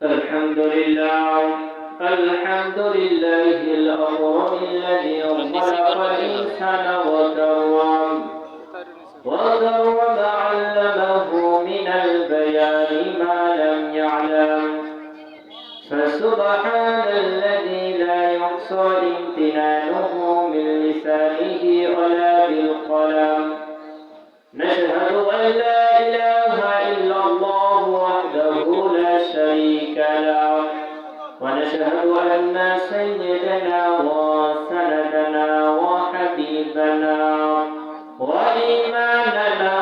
الحمد لله الحمد لله الأكرم الذي خلق الإنسان وكرم علمه من البيان ما لم يعلم فسبحان الذي لا يحصى امتنانه من لسانه ولا بالقلم نشهد أن لا إله إلا الله وحده لا شريك له ونشهد أن سيدنا وسندنا وحبيبنا وإيماننا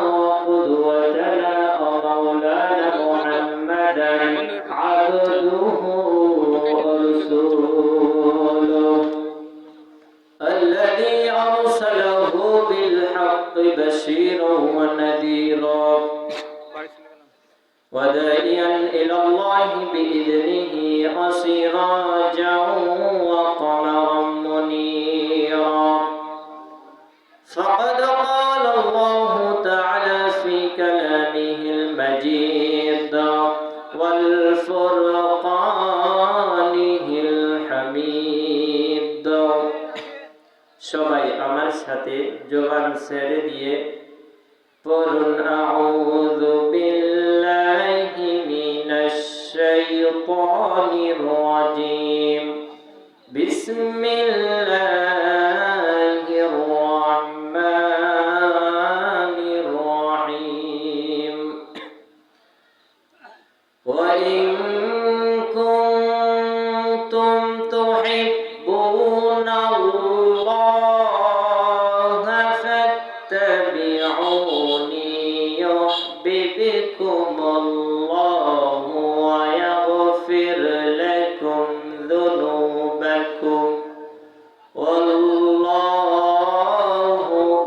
وقدوتنا ومولانا محمدا عبده ورسوله الذي أرسله بالحق بشيرا ونذيرا وداعيا إلى الله بإذنه وسراجا وقمرا منيرا فقد قال الله تعالى في كلامه المجيد والفرقانه الحميد সবাই আমার সাথে জবান ছেড়ে দিয়ে পড়ুন আউযু বিল্লাহি মিনাশ শাইতানির রাজীম বিসমিল্লাহির রহমানির রহিম ওয়া ইন কুনতুম তুহিব্বুনা فاتبعوني يحببكم الله ويغفر لكم ذنوبكم والله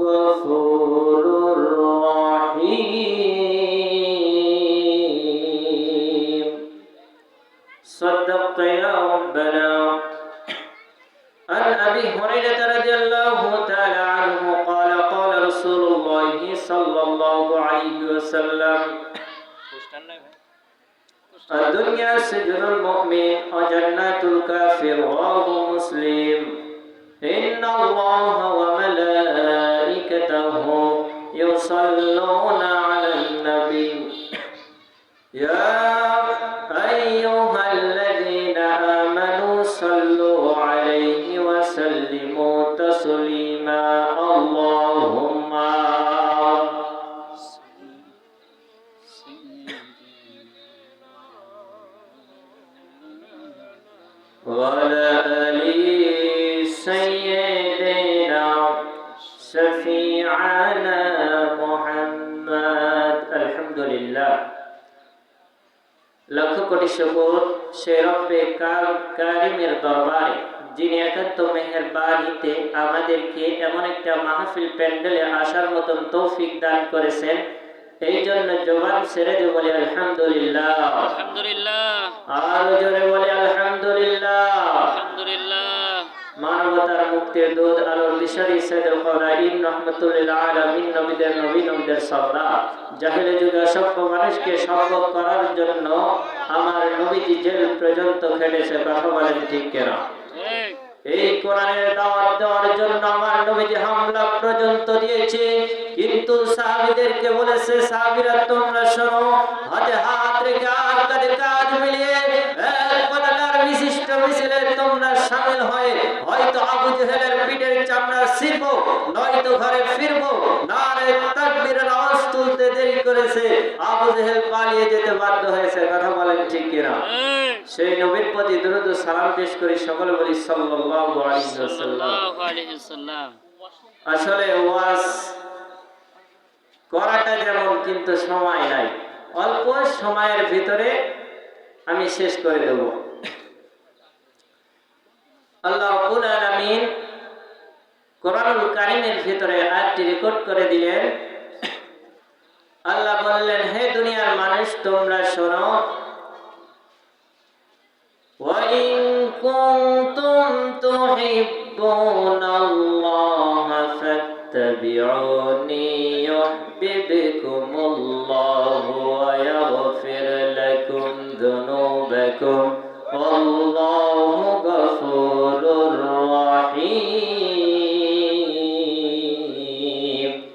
غفور رحيم صدقت يا ربنا عن أبي هريرة رضي الله تعالى عنه قال قال رسول الله صلى الله عليه وسلم الدنيا سجن المؤمن وجنة الكافر رواه مسلم إن الله وملائكته يصلون على النبي يا أيها الذين آمنوا صلوا عليه وسلموا تسليما اللهم وعلى آل سيدنا شفيعنا محمد الحمد لله লক্ষ কোটি শুকর সে রব্বে কারিমের দরবারে যিনি একান্ত মেহেরবানিতে আমাদেরকে এমন একটা মাহফিল প্যান্ডেলে আসার মতন তৌফিক দান করেছেন এই জন্য জবান ছেড়ে দিয়ে বলি আলহামদুলিল্লাহ আলহামদুলিল্লাহ আর জোরে বলি আলহামদুলিল্লাহ আলহামদুলিল্লাহ মানবতার মুক্তির দুধ আলোর দিশারি সাইয়্যিদুল কাওনাইন রাহমাতুল লিল আলামিন নবীদের সরদার জাহেলে যুগে সভ্য মানুষকে সভ্য করার জন্য আমার নবীজি জেল পর্যন্ত খেটেছে কথা বলেন ঠিক কিনা এই কোরআনের দাওয়াত দেওয়ার জন্য আমার নবীজি হামলা পর্যন্ত দিয়েছে কিন্তু সাহাবীদেরকে বলেছে সাহাবীরা তোমরা শোনো হাতে হাত রেখে আর কাঁধে কাঁধ মিলিয়ে এক পতাকার বিশিষ্ট মিছিলে তোমরা শামিল হয়ে হয়তো আবু জেহেলের পিঠের চামড়া ছিঁড়বো নয়তো ঘরে ফিরবো নারে তাকবীরের আওয়াজ তুলতে দেরি করেছে আবু জেহেল পালিয়ে যেতে বাধ্য হয়েছে কথা বলেন ঠিক কিনা সেই নবীর প্রতি দরুদ ও সালাম পেশ করি সকলে বলি সাল্লাল্লাহু আলাইহি ওয়াসাল্লাম আসলে ওয়াজ করাটা যেমন কিন্তু সময় নাই অল্প সময়ের ভিতরে আমি শেষ করে দেব আল্লাহ রাব্বুল আলামিন কোরআনুল কারীমের ভিতরে আয়াতটি রেকর্ড করে দিলেন আল্লাহ বললেন হে দুনিয়ার মানুষ তোমরা শোনো وَإِن كُنتُمْ تُحِبُّونَ اللَّهَ فَاتَّبِعُونِي يُحْبِبْكُمُ اللَّهُ وَيَغْفِرْ لَكُمْ ذُنُوبَكُمْ লাকুম আল্লাহু গফুরুর রহিম।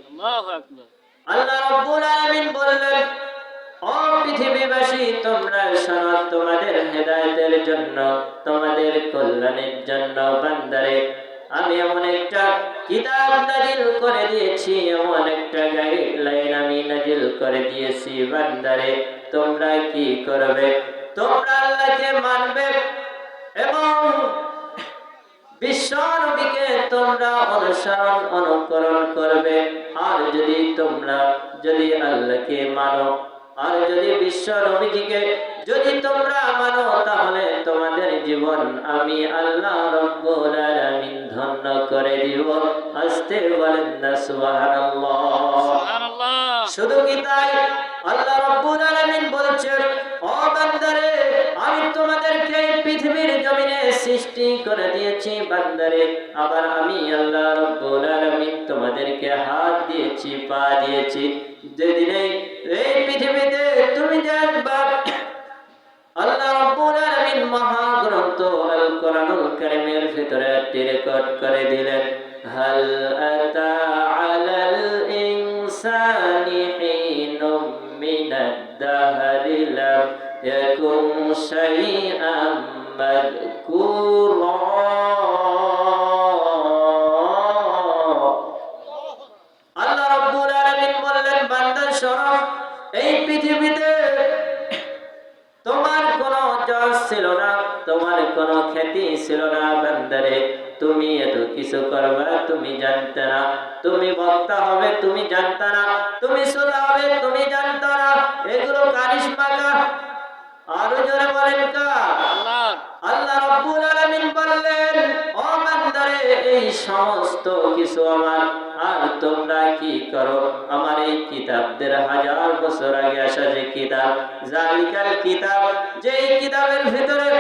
আল্লাহু আকবার। আল্লাহ রাব্বুল আলামিন বললেন, ও পৃথিবীবাসী, তোমরা শোনো, তোমাদের হেদায়েতের জন্য, তোমাদের কল্যাণের জন্য বান্দারে আমি এমন একটা কিতাব নাজিল করে দিয়েছি, এমন একটা গাইডলাইন আমি নাজিল করে দিয়েছি। বান্দারে তোমরা কি করবে? তোমরা আল্লাহকে মানবে এবং বিশ্ব নবীকে তোমরা অনুসরণ অনুকরণ করবে। আর যদি আল্লাহকে মানো, আর যদি বিশ্ব নবীজিকে যদি তোমরা মানো, তাহলে তোমাদের জীবন আমি আল্লাহ রাব্বুল আলামিন ধন্য করে দিব। আস্তে বলেন না সুবহানাল্লাহ। সুবহানাল্লাহ। শুধু কি তাই? আল্লাহ রাব্বুল আলামিন বলছেন, ও বান্দারে, আমি তোমাদেরকে পৃথিবীর জমিনে সৃষ্টি করে দিয়েছি বান্দারে। আবার আমি আল্লাহ রাব্বুল আলামিন তোমাদেরকে হাত দিয়েছি, পা দিয়েছি। যেদিনে এই পৃথিবীতে তুমি দেখবা আল্লাহ রাব্বুল আলামিন মহাগ্রন্থ আল কোরআনুল কারীমের ভিতরে একটি রেকর্ড করে দিলেন, হাল আতা আলাল ইনসানি হিনুম মিনাদ দাহরি লাম ইয়াকুন শাইআম মাযকুরা। আল্লাহ রাব্বুল আলামিন বললেন, বান্দা শোনো, এই পৃথিবীতে তোমার কোনো যশ ছিল না, তোমার কোনো খ্যাতি ছিল না বান্দারে। তুমি এত কিছু করবা তুমি জানতে না, তুমি বক্তা হবে তুমি জানতে না, তুমি শ্রোতা হবে তুমি জানতে না। এগুলো কারিশমা কার? আরো জোরে বলেন কার? আল্লাহ। আল্লাহ রাব্বুল আলামিন বললেন, ও বান্দারে, এই সমস্ত কিছু আমার। আর তোমরা কি করো? আমার এই কিতাবদের 1000 বছর আগে আসা যে কিতাব, জালিকাল কিতাব, যেই কিতাবের ভিতরে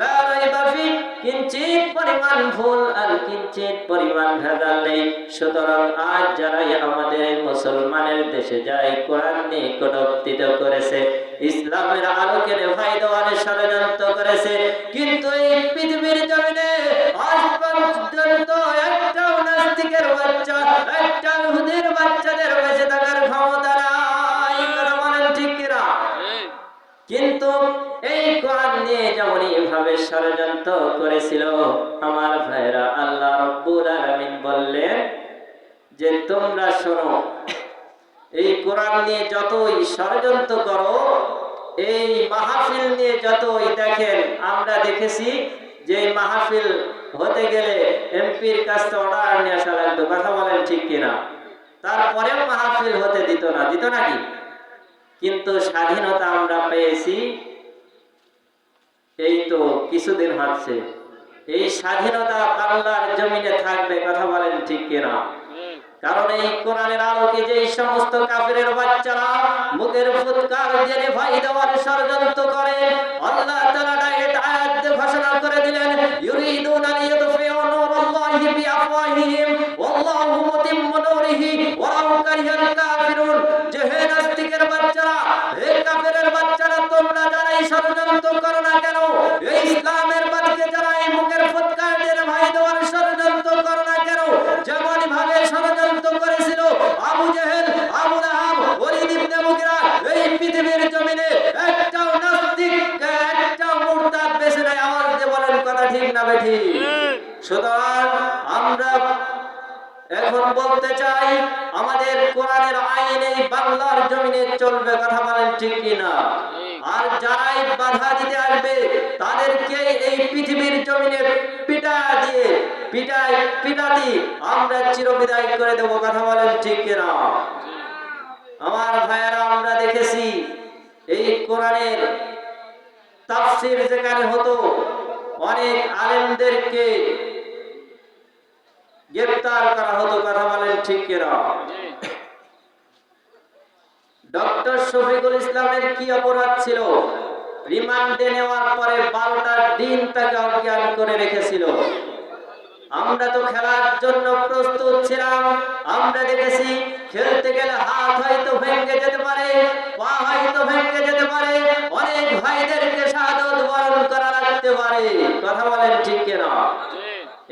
লা রাইবা ফি, কিঞ্চিত পরিমাণ ভুল আর কিঞ্চিত পরিমাণ ভেজাল নেই। সুতরাং আজ যারাই আমাদের মুসলমানের দেশে যায় কোরআন নিয়ে কটূক্তি করেছে, ইসলামের আলোকে নেভাই দেওয়ার ষড়যন্ত্র করেছে, কিন্তু এই পৃথিবীর জমিনে আজ পর্যন্ত একটাও নাস্তিকের বাচ্চা, একটা ইহুদির বাচ্চাদের বেঁচে থাকার ক্ষমতা নাই। কথা বলেন ঠিক কিনা? কিন্তু এই কোরআন নিয়ে যেমনই ভাবে ষড়যন্ত্র করেছিল আমার ভাইরা, আল্লাহ রাব্বুল আলামিন বললেন যে তোমরা শোনো, এই কোরআন নিয়ে যতই ষড়যন্ত্র করো, এই মাহফিল নিয়ে যতই দেখেন, আমরা দেখেছি যে মাহফিল হতে গেলে এমপির কাছ থেকে অর্ডার নিয়ে আসা লাগতো। কথা বলেন ঠিক কিনা? তারপরেও মাহফিল হতে দিত না, দিত নাকি? কিন্তু স্বাধীনতা আমরা পেয়েছি এই তো কিছুদিন হচ্ছে। এই স্বাধীনতা বাংলার জমিনে থাকবে। কথা বলেন ঠিক কিনা? কারণ এই কোরআনের আলোকে যে সমস্ত কাফিরের বাচ্চারা মুখের ফুৎকার দিয়ে ভাই দেওয়ার ষড়যন্ত্র করে, আল্লাহ তাআলা ডাইরেক্ট আয়াত দিয়ে ঘোষণা করে দিলেন, ইউরিদুনা লিইউতফিউ নূরাল্লাহি বিআফওয়াহিহিম ওয়াল্লাহু মুতিম্মু নূরিহি ওয়ালাউ কারিহাল কাফিরুন। যে হে নাস্তিকের বাচ্চারা, হে কাফিরের বাচ্চারা, তোমরা যারা এই ষড়যন্ত্র করো না কেন, এই ইসলামের বাতিকে যারা এই মুখের ফুৎকার দিয়ে ভাই দেওয়ার ষড়যন্ত্র করো না কেন, যেমন ভাবে ষড়যন্ত্র করেছিল আবু জেহেল, আবু লাহাব, ওলীদ ইবনে মুগীরা, এই পৃথিবীর জমিনে একটাও নাস্তিক, একটাও মুরতাদ বেঁচে নাই। আওয়াজ দিয়ে বলেন কথা ঠিক না বেঠিক? সুতরাং আমরা এখন বলতে চাই, আমাদের কোরআনের আইন এই বাংলার জমিনে চলবে। কথা বলেন ঠিক কিনা? আর যারাই বাধা দিতে আসবে তাদেরকে এই পৃথিবীর জমিনে পিটাতি আমরা চিরবিদায় করে দেব। কথা বলেন ঠিক কিনা? আমার ভাইয়েরা, আমরা দেখেছি এই কোরআনের তাফসীর যেখানে হতো, অনেক আলেমদেরকে গ্রেফতার করা হতো। কথা বলেন ঠিক কিনা? ডক্টর শফিকুল ইসলামের কি অপরাধ ছিল? রিমান্ডে নেওয়ার পরে 12টা দিন তাকে অজ্ঞান করে রেখেছিল। আমরা তো খেলার জন্য প্রস্তুত ছিলাম। আমরা দেখেছি খেলতে গেলে হাত হয়তো ভেঙে যেতে পারে, পা হয়তো ভেঙে যেতে পারে, অনেক ভাইদেরকে শাহাদাত বরণ করা লাগতে পারে। কথা বলেন ঠিক কিনা?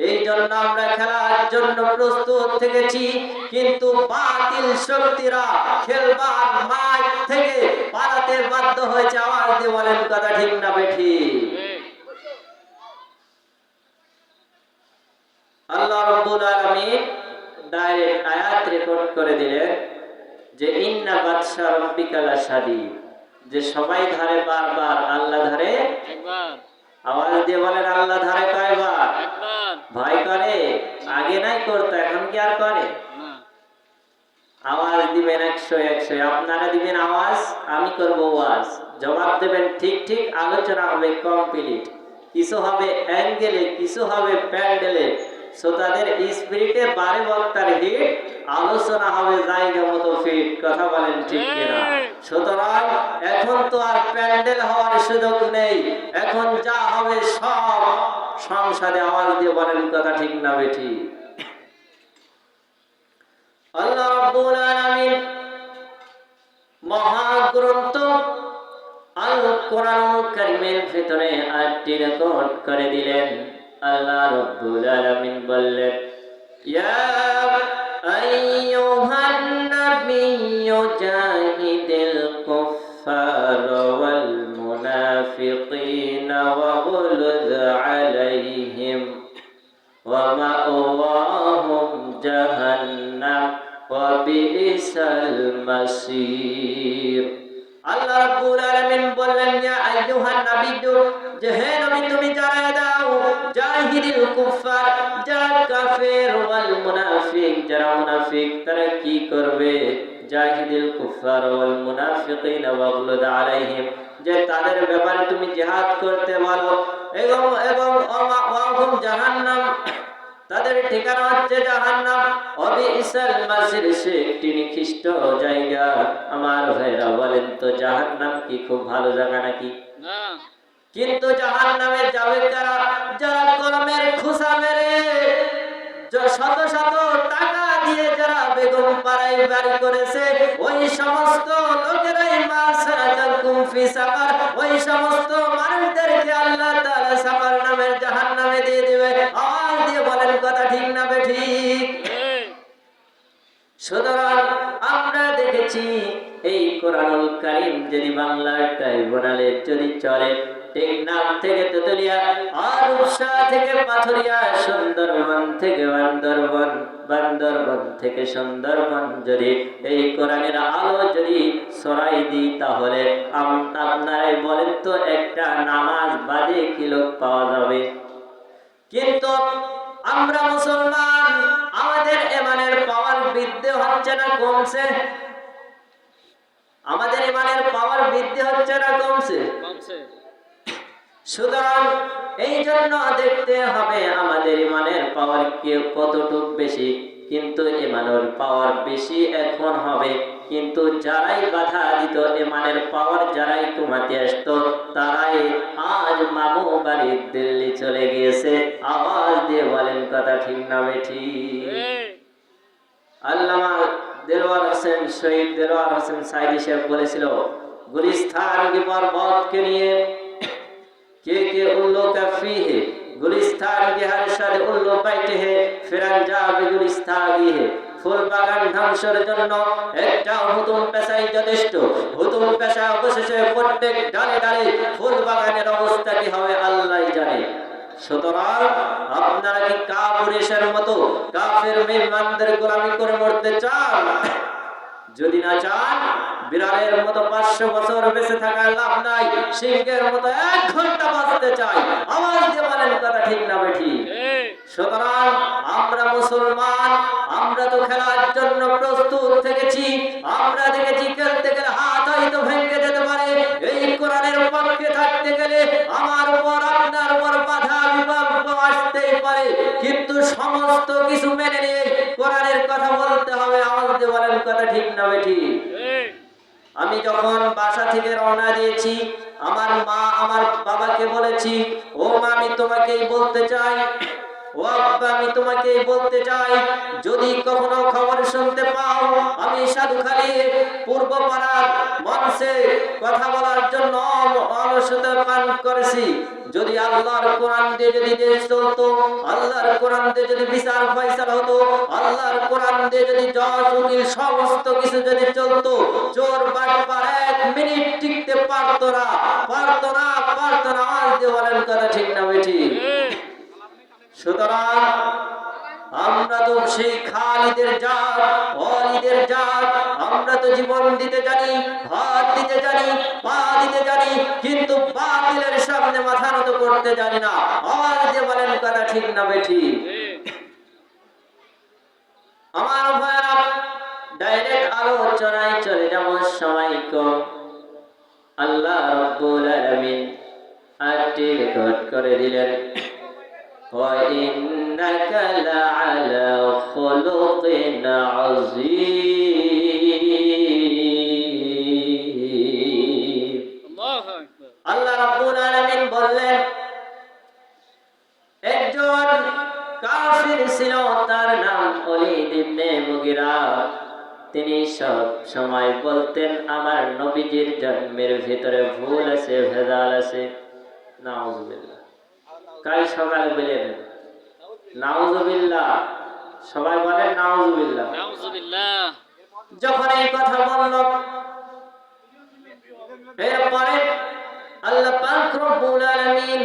এই জন্য আমরা খেলার জন্য প্রস্তুত থেকেছি, কিন্তু বাতিল শক্তিরা খেলবার মাঠ থেকে পালাতে বাধ্য হয়েছে। আওয়াজ দিয়ে বলেন কথা ঠিক না বেঠিক? আল্লাহ রাব্বুল আলামিন ডাইরেক্ট আয়াত রেকর্ড করে দিলেন যে ইন্না বাতশা রাব্বিকা লাশাদীদ, যে সবাই ধরে বারবার, আল্লাহ ধরে একবার। আওয়াজ দিয়ে বলেন আল্লাহ ধরে কয়বার? একবার। ভয় করে? আগে নাই করতে, এখন কি আর করে? না। আওয়াজ দিবেন 100 100, আপনারা দিবেন আওয়াজ, আমি করব ওয়াজ, জবাব দেবেন ঠিক ঠিক, আলোচনা হবে কমপ্লিট। কিছু হবে অ্যাঙ্গেলে, কিছু হবে প্যান্ডেলে, শ্রোতাদের স্পিরিটে বারে বক্তার হিট, আলোচনা হবে জায়গা মতো ফিট। কথা বলেন ঠিক কিনা? সুতরাং এখন তো আর প্যান্ডেল হওয়ার সুযোগ নেই, এখন যা হবে সব সংসদে। আওয়াজ দিয়ে বলেন কথা ঠিক না বেঠিক? আল্লাহ রাব্বুল আলামিন মহাগ্রন্থ আল কোরআনুল কারীমের ভিতরে আয়াতটি রেকর্ড করে দিলেন। আল্লাহ রাব্বুল আলামিন বললেন, ইয়া আইয়ুহান নাবিয়্যু জাহিদিল কুফফার ওয়াল মুনাফিকিনা ওয়াগলুয আলাইহিম ওয়া মাওয়াহুম জাহান্নাম ওয়া বিইসাল মাসীর। আল্লাহ রাব্বুল আলামিন বললেন, ইয়া আইয়ুহান নাবিয়্যু, যে হে নবী তুমি জানায়ে দাও, জাহিদিল কুফফার, যারা কাফের, ওয়াল মুনাফিক, যারা মুনাফিক, তারা কি করবে? জাহিদিল কুফফার ওয়াল মুনাফিকিনা ওয়াগলুদ আলাইহিম, যে তাদের ব্যাপারে তুমি জিহাদ করতে বলো, এবং ওয়াহুম জাহান্নাম, তাদের ঠিকানা হচ্ছে জাহান্নাম, অবিইসাল মাসির, সে একটি নিকৃষ্ট জায়গা। আমার ভাইরা বলেন তো, জাহান্নাম কি খুব ভালো জায়গা নাকি? না। কিন্তু জাহান্নামে যাবে কারা? যারা কলমের খোসা মেরে, শত শত টাকা দিয়ে যারা বেগম পাড়ায় বাড়ি করেছে, ওই সমস্ত লোকেরাই মাসালাকুম ফি সাকার, ওই সমস্ত মানুষদেরকে আল্লাহ তাআলা সাকার নামের জাহান্নামে দিয়ে দিবে। আওয়াজ দিয়ে বলেন কথা ঠিক না বেঠিক? সুতরাং আমরা দেখেছি এই কোরআনুল কারীম যদি বাংলার ট্রাইব্যুনালে যদি চলে, টেকনাফ থেকে তেতুলিয়া, আর রূপসা থেকে পাথরিয়া, সুন্দরবন থেকে বান্দরবন, বান্দরবন থেকে সুন্দরবন, যদি এই কোরআনের আলো যদি ছড়াই দিই, তাহলে আপনারাই বলেন তো একটা নামাজ বাদে কি লোক পাওয়া যাবে? কিন্তু আমরা মুসলমান, আমাদের ইমানের পাওয়ার বৃদ্ধি হচ্ছে না কমছে? আমাদের ইমানের পাওয়ার বৃদ্ধি হচ্ছে না কমছে? সুতরাং এই জন্য দেখতে হবে আমাদের ইমানের পাওয়ার কতটুক বেশি। কিন্তু ইমানের পাওয়ার বেশি এখন হবে, কিন্তু যারাই বাধা দিত ইমানের পাওয়ার, যারাই কমাতে আসতো, তারাই আজ মামু বাড়ি দিল্লি চলে গিয়েছে। আওয়াজ দিয়ে বলেন কথা ঠিক না বেঠিক? আল্লামা দেলোয়ার হোসেন, শহীদ দেলোয়ার হোসেন সাইদি সাহেব বলেছিল, গুলিস্তান কি পর্বতকে নিয়ে के उल्लो कफी है, गुलिस्तान के हर शर उल्लो बैठे है, फिरंजाब गुलिस्तानी है। ফুল বাগান ধ্বংসের জন্য একটা হুতুম পেশাই যথেষ্ট। হুতুম পেশা অবশেষে প্রত্যেক ডালে ডালে ফুল বাগানের অবস্থা কি হবে আল্লাহই জানে। সুতরাং আপনারা কি কাফিরের মতো কাফের মেহমানদের গোলামি করে মরতে চান? যদি না চান, বিড়ালের মতো 500 বছর বেঁচে থাকার লাভ নাই, সিংহের মতো 1 ঘন্টা বাঁচতে চাই। আওয়াজ দিয়ে বলেন কথা ঠিক না বেঠিক? সুতরাং আমরা মুসলমান, আমরা তো খেলার জন্য প্রস্তুত থেকেছি। আমরা দেখেছি খেলতে গেলে হাত হয়তো ভেঙে যেতে পারে। এই কোরআনের পক্ষে থাকতে গেলে আমার উপর, আপনার উপর বাধা বিপদ আসতেই পারে, কিন্তু সমস্ত কিছু মেনে নিয়ে কোরআনের কথা বলতে হবে। আওয়াজ দিয়ে বলেন কথা ঠিক না বেঠিক? আমি যখন বাসা থেকে রওনা দিয়েছি, আমার মা আমার বাবাকে বলেছি, ও মা, আমি তোমাকেই বলতে চাই, ও আব্বা, আমি তোমাকে বলতে চাই, যদি কখনো খবর শুনতে পাও আমি সাধুখালী পূর্ব পাড়ার মঞ্চে কথা বলার জন্য অলসতা পান করেছি, যদি আল্লাহর কোরআন দিয়ে যদি দেশ চলতো, আল্লাহর কোরআন দিয়ে যদি বিচার ফয়সালা হতো, আল্লাহর কোরআন দিয়ে যদি জজ উকিল সমস্ত কিছু যদি চলতো, চোর বাটপার 1 মিনিট টিকতে পারতো না। আওয়াজ দিয়ে বলেন কথা ঠিক না বেঠি? সুতরাং আমরা তো সেই খালিদের জাত, ওয়ালিদের জাত, আমরা তো জীবন দিতে জানি, হাত দিতে জানি, পা দিতে জানি, কিন্তু বাতিলের সামনে মাথা নত করতে জানি না। আওয়াজ দিয়ে বলেন কথা ঠিক না বেঠি? আমার ভাইরা, ডাইরেক্ট আলোচনায় চলে যাব, সময় কম। আল্লাহ রাব্বুল আলামিন আয়াতটি রেকর্ড করে দিলেন, وَإِنَّكَ لَعَلَى خُلُقٍ عَظِيمٍ। আল্লাহ রাব্বুল আলামিন বললেন, একজন কাফির ছিল, তার নাম ওলীদ ইবনে মুগীরা। তিনি সব সময় বলতেন, আমার নবীজির জন্মের ভিতরে ভুল আছে, ভেজাল আছে। নাউজুবিল্লাহ। কাল সকালে বলেন নাউজুবিল্লাহ, সবাই বলেন নাউজুবিল্লাহ। যখন এই কথা বলল, এরপরে আল্লাহ পাক রব্বুল আলামিন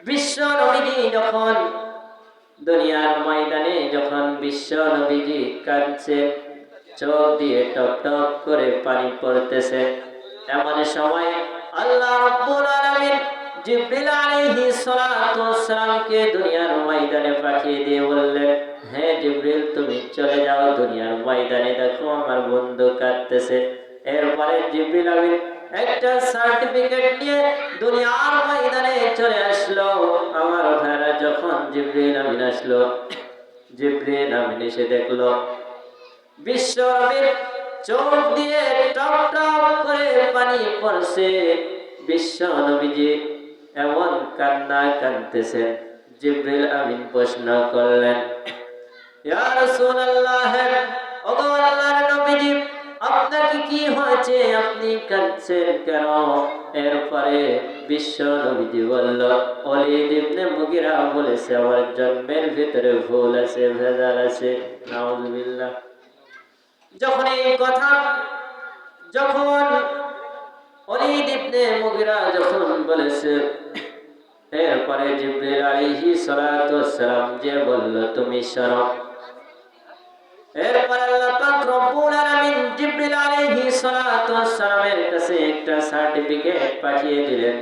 বিশ্ব নবীজি যখন দুনিয়ার ময়দানে, যখন বিশ্ব নবীজি কাঁদছে, চোখ দিয়ে টপ টপ করে পানি পড়তেছে, এমন সময় আল্লাহ রাব্বুল আলামিন জিবরিল আলাইহিস সালাতু ওয়াস সালামকে দুনিয়ার ময়দানে পাঠিয়ে দিয়ে বললেন, হে জিবরিল, তুমি চলে যাও দুনিয়ার ময়দানে, দেখো আমার বন্ধু কাঁদতেছে। এরপরে জিবরিল আমিন একটা সার্টিফিকেট নিয়ে দুনিয়ার ময়দানে চলে আসলো। আমার ভাইরা, যখন জিবরিল আমিন আসলো, জিবরিল আমিন এসে দেখলো বিশ্ব নবীর চোখ দিয়ে টপ টপ করে পানি পড়ছে। বিশ্ব নবীজি এমন কান্না কাঁদতেছেন। জিবরিল আমিন প্রশ্ন করলেন, ইয়া রাসূলুল্লাহ, ওগো আল্লাহর নবীজি, আপনার কি হয়েছে, আপনি কাঁদছেন কেন? এরপরে বিশ্ব নবীজি বলল, ওলীদ ইবনে মুগীরা বলেছে আমার জন্মের ভিতরে ভুল আছে, ভেজাল আছে। নাউজুবিল্লাহ। যখন এই কথা, যখন ওলীদ ইবনে মুগীরা যখন বলেছে, এরপরে জিবরিল আলাইহিস সালাতু ওয়াস সালাম যে বলল, তুমি শোনো। এরপর আল্লাহ পাক রব্বুল আলামিন জিবরিল আলাইহিস সালাতু ওয়াস সালামের কাছে একটা সার্টিফিকেট পাঠিয়ে দিলেন।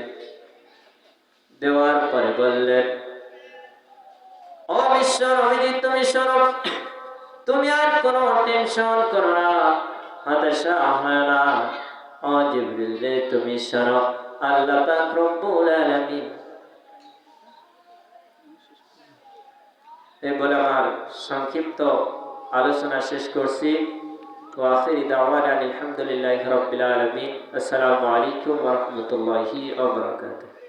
দেওয়ার পরে বললেন, ও বিশ্ব নবীজি, তুমি শোনো, তুমি আর কোনো টেনশন করো না, হতাশা হয় না। ও জিবরিল রে, তুমি শোনো, আল্লাহ পাক রব্বুল আলামিন। এই বলে আমার সংক্ষিপ্ত আলোচনা শেষ করছি। ওয়া আখিরি দাওয়ানা আলহামদুলিল্লাহি রাব্বিল আলামিন। আসসালামু আলাইকুম ওয়া রাহমাতুল্লাহি ওয়া বারাকাতুহু।